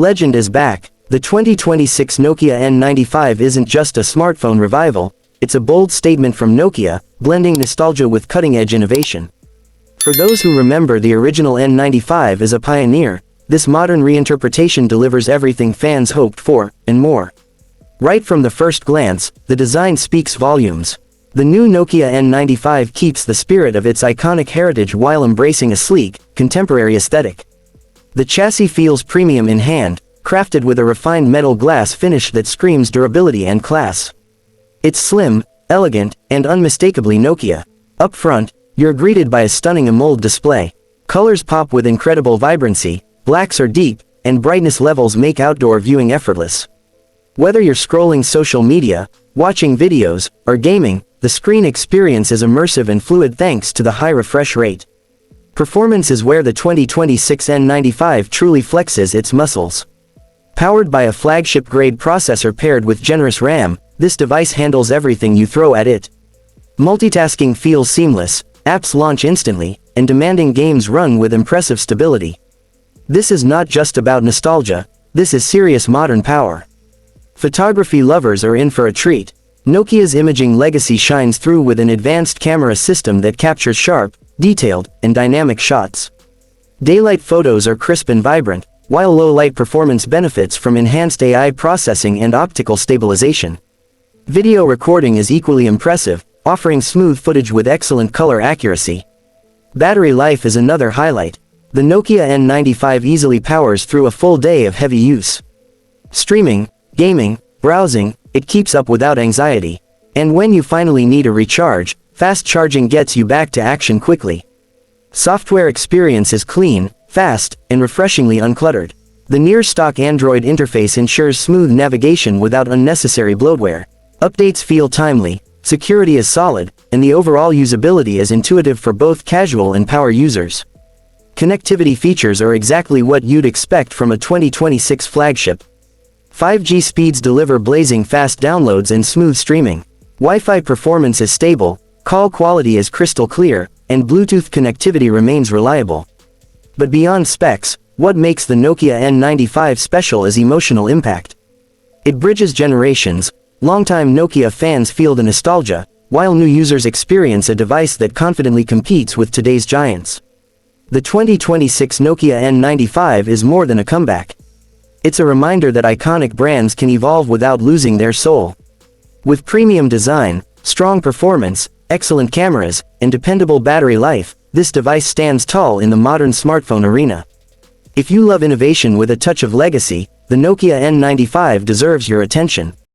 legend is back. The 2026 Nokia N95 isn't just a smartphone revival, it's a bold statement from Nokia, blending nostalgia with cutting-edge innovation. For those who remember the original N95 as a pioneer, this modern reinterpretation delivers everything fans hoped for, and more. Right from the first glance, the design speaks volumes. The new Nokia N95 keeps the spirit of its iconic heritage while embracing a sleek, contemporary aesthetic. The chassis feels premium in hand, crafted with a refined metal glass finish that screams durability and class. It's slim, elegant, and unmistakably Nokia. Up front, you're greeted by a stunning AMOLED display. Colors pop with incredible vibrancy, blacks are deep, and brightness levels make outdoor viewing effortless. Whether you're scrolling social media, watching videos, or gaming, the screen experience is immersive and fluid thanks to the high refresh rate. Performance is where the 2026 N95 truly flexes its muscles. Powered by a flagship-grade processor paired with generous RAM, this device handles everything you throw at it. Multitasking feels seamless, apps launch instantly, and demanding games run with impressive stability. This is not just about nostalgia, this is serious modern power. Photography lovers are in for a treat. Nokia's imaging legacy shines through with an advanced camera system that captures sharp, detailed, and dynamic shots. Daylight photos are crisp and vibrant, while low-light performance benefits from enhanced AI processing and optical stabilization. Video recording is equally impressive, offering smooth footage with excellent color accuracy. Battery life is another highlight. The Nokia N95 easily powers through a full day of heavy use. Streaming, gaming, browsing, it keeps up without anxiety. And when you finally need a recharge, fast charging gets you back to action quickly. Software experience is clean, fast, and refreshingly uncluttered. The near-stock Android interface ensures smooth navigation without unnecessary bloatware. Updates feel timely, security is solid, and the overall usability is intuitive for both casual and power users. Connectivity features are exactly what you'd expect from a 2026 flagship. 5G speeds deliver blazing fast downloads and smooth streaming. Wi-Fi performance is stable, call quality is crystal clear, and Bluetooth connectivity remains reliable. But beyond specs, what makes the Nokia N95 special is emotional impact. It bridges generations. Longtime Nokia fans feel the nostalgia, while new users experience a device that confidently competes with today's giants. The 2026 Nokia N95 is more than a comeback. It's a reminder that iconic brands can evolve without losing their soul. With premium design, strong performance, excellent cameras, and dependable battery life, this device stands tall in the modern smartphone arena. If you love innovation with a touch of legacy, the Nokia N95 deserves your attention.